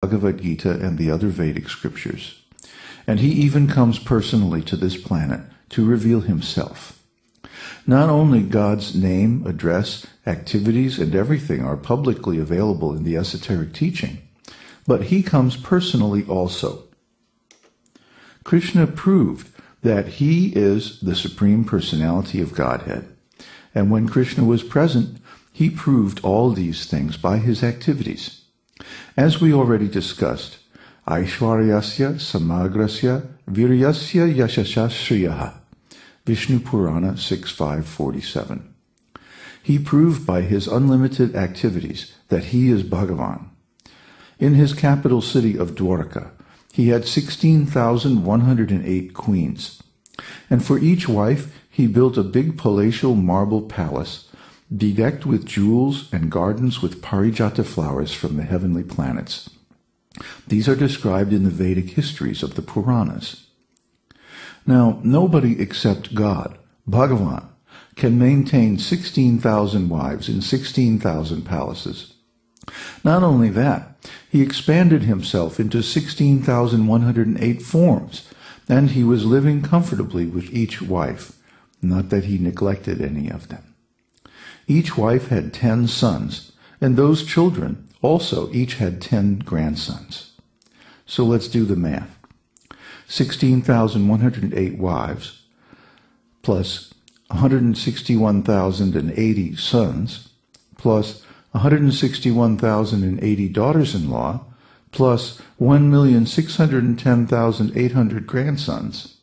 Bhagavad-gita and the other Vedic scriptures. And he even comes personally to this planet to reveal himself. Not only God's name, address, activities, and everything are publicly available in the esoteric teaching, but he comes personally also. Kṛṣṇa proved that he is the Supreme Personality of Godhead. And when Kṛṣṇa was present, he proved all these things by his activities. As we already discussed, Aishwaryasya Samagrasya Viryasya Yashasya Shriyaha, Vishnu Purana 6.5.47. He proved by his unlimited activities that he is Bhagavan. In his capital city of Dwarka, he had 16,108 queens, and for each wife he built a big palatial marble palace bedecked with jewels and gardens with parijata flowers from the heavenly planets. These are described in the Vedic histories of the Puranas. Now, nobody except God, Bhagavan, can maintain 16,000 wives in 16,000 palaces. Not only that, he expanded himself into 16,108 forms, and he was living comfortably with each wife, not that he neglected any of them. Each wife had 10 sons, and those children also each had 10 grandsons. So let's do the math. 16,108 wives plus 161,080 sons plus 161,080 daughters-in-law plus 1,610,800 grandsons.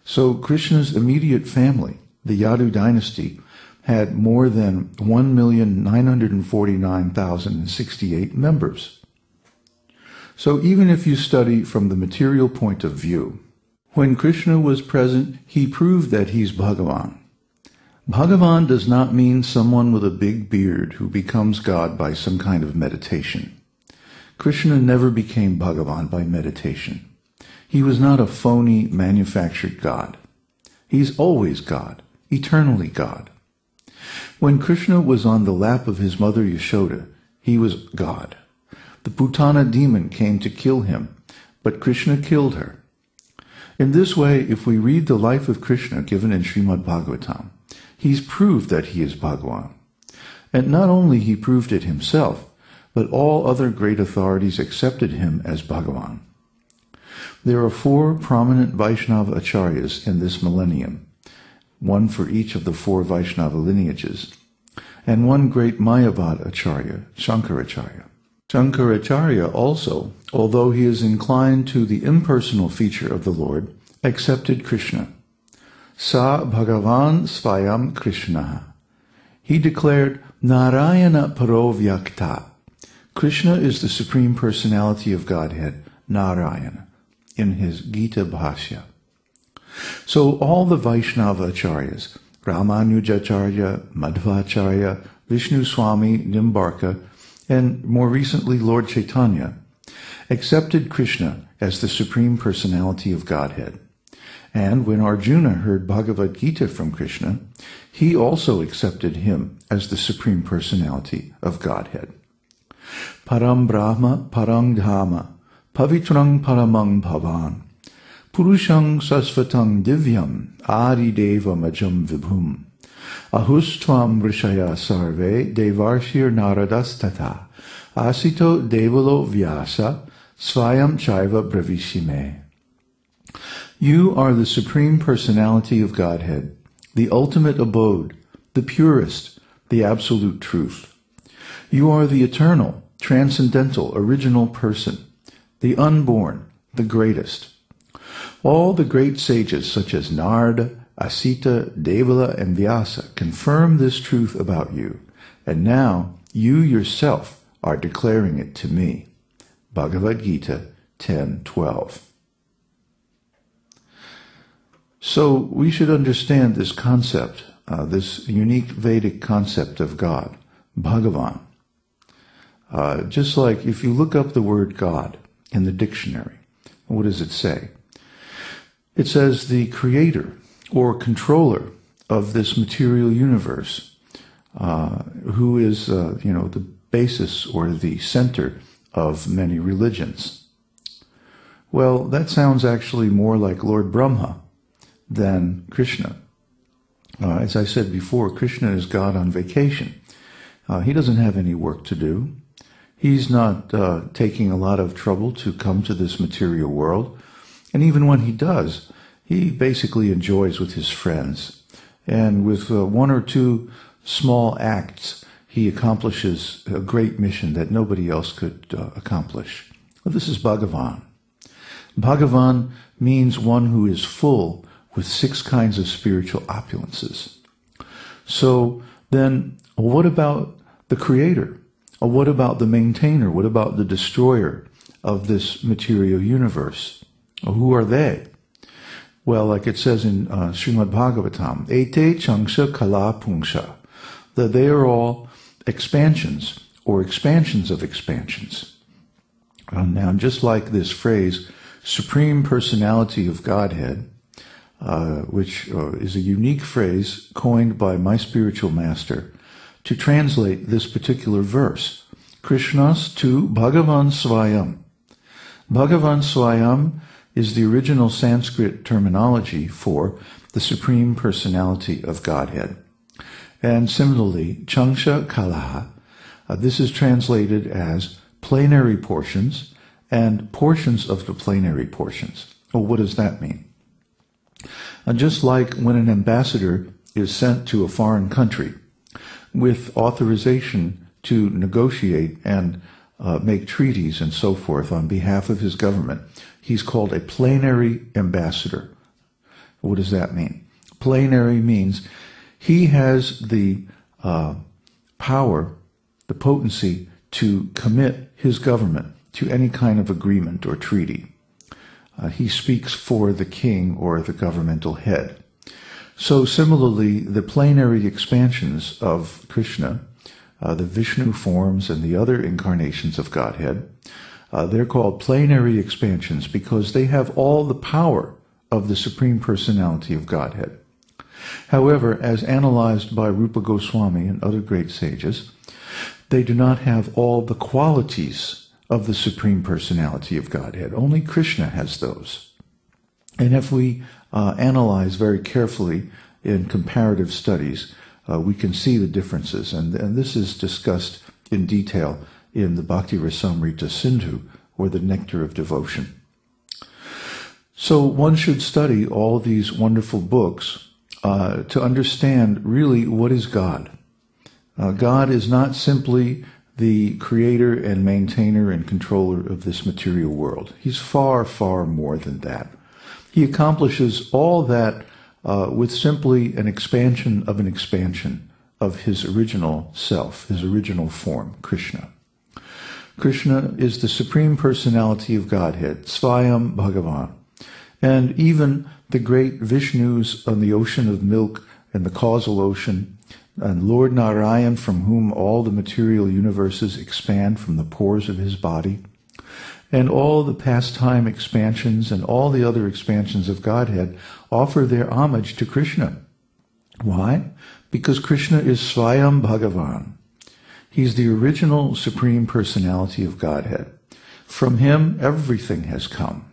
So Krishna's immediate family, the Yadu dynasty, had more than 1,949,068 members. So even if you study from the material point of view, when Kṛṣṇa was present, he proved that he's Bhagavan. Bhagavan does not mean someone with a big beard who becomes God by some kind of meditation. Kṛṣṇa never became Bhagavan by meditation. He was not a phony, manufactured God. He's always God, eternally God. When Kṛṣṇa was on the lap of his mother Yashoda, he was God. The Putana demon came to kill him, but Kṛṣṇa killed her. In this way, if we read the life of Kṛṣṇa given in Srimad Bhagavatam, he's proved that he is Bhagavan. And not only he proved it himself, but all other great authorities accepted him as Bhagavan. There are 4 prominent Vaishnava acharyas in this millennium, one for each of the 4 Vaishnava lineages, and one great Mayavad acharya, Shankaracharya. Shankaracharya also, although he is inclined to the impersonal feature of the Lord, accepted Kṛṣṇa. Sa Bhagavan Svayam Kṛṣṇa. He declared, Narayana Paro Vyakta. Kṛṣṇa is the Supreme Personality of Godhead, Narayana, in his Gita Bhashya. So all the Vaishnava acharyas, Ramanujacharya, Madhvacharya, Vishnu Swami, Nimbarka, and more recently Lord Chaitanya, accepted Kṛṣṇa as the Supreme Personality of Godhead. And when Arjuna heard Bhagavad-gita from Kṛṣṇa, he also accepted him as the Supreme Personality of Godhead. Param Brahma Parang Dhama Pavitrang Paramang Bhavan Purushang Sasvatang Divyam Adi Deva Majam Vibhum Ahustvam Rishaya Sarve Devarshir Naradas Tatha Asito Devalo Vyasa Svayam Chaiva Bravishime. You are the Supreme Personality of Godhead, the ultimate abode, the purest, the absolute truth. You are the eternal, transcendental, original person, the unborn, the greatest. All the great sages such as Narada, Asita, Devala, and Vyasa confirm this truth about you, and now you yourself are declaring it to me. Bhagavad-gita 10:12. So we should understand this concept, this unique Vedic concept of God, Bhagavan. Just like if you look up the word God in the dictionary, what does it say? It says the creator or controller of this material universe, who is, the basis or the center of many religions. Well, that sounds actually more like Lord Brahma than Kṛṣṇa. As I said before, Kṛṣṇa is God on vacation. He doesn't have any work to do. He's not taking a lot of trouble to come to this material world. And even when he does, he basically enjoys with his friends. And with one or two small acts, he accomplishes a great mission that nobody else could accomplish. Well, this is Bhagavan. Bhagavan means one who is full with 6 kinds of spiritual opulences. So then, what about the creator? Or what about the maintainer? What about the destroyer of this material universe? Or who are they? Well, like it says in Srimad Bhagavatam, Ete changsha kala pungsha, that they are all expansions or expansions of expansions. Now, just like this phrase, Supreme Personality of Godhead, which is a unique phrase coined by my spiritual master to translate this particular verse, Kṛṣṇas tu Bhagavan Svayam. Bhagavan Svayam is the original Sanskrit terminology for the Supreme Personality of Godhead. And similarly, Changsha Kalaha, this is translated as plenary portions and portions of the plenary portions. Well, what does that mean? Just like when an ambassador is sent to a foreign country with authorization to negotiate and make treaties and so forth on behalf of his government, he's called a plenary ambassador. What does that mean? Plenary means he has the power, the potency to commit his government to any kind of agreement or treaty. He speaks for the king or the governmental head. So similarly, the plenary expansions of Kṛṣṇa, the Vishnu forms and the other incarnations of Godhead, they're called plenary expansions because they have all the power of the Supreme Personality of Godhead. However, as analyzed by Rupa Goswami and other great sages, they do not have all the qualities of the Supreme Personality of Godhead. Only Kṛṣṇa has those. And if we analyze very carefully in comparative studies, we can see the differences. And this is discussed in detail in the Bhakti Rasamrita Sindhu, or the Nectar of Devotion. So one should study all these wonderful books to understand really what is God. God is not simply the creator and maintainer and controller of this material world. He's far, far more than that. He accomplishes all that with simply an expansion of his original self, his original form, Kṛṣṇa. Kṛṣṇa is the Supreme Personality of Godhead, Svayam Bhagavan. And even the great Vishnus on the ocean of milk and the causal ocean, and Lord Narayan, from whom all the material universes expand from the pores of his body, and all the pastime expansions and all the other expansions of Godhead offer their homage to Kṛṣṇa. Why? Because Kṛṣṇa is Svayam Bhagavan. He's the original Supreme Personality of Godhead. From him, everything has come,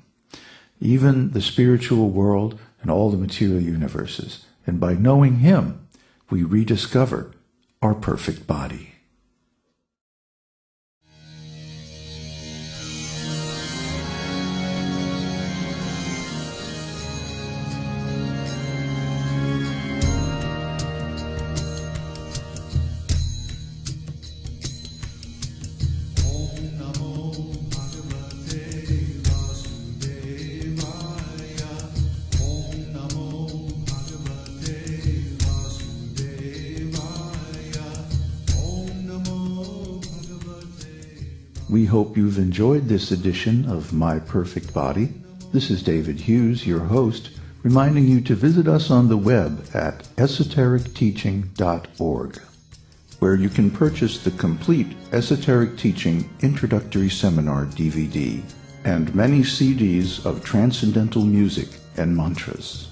even the spiritual world and all the material universes. And by knowing him, we rediscover our perfect body. We hope you've enjoyed this edition of My Perfect Body. This is David Hughes, your host, reminding you to visit us on the web at esotericteaching.org, where you can purchase the complete Esoteric Teaching Introductory Seminar DVD and many CDs of transcendental music and mantras.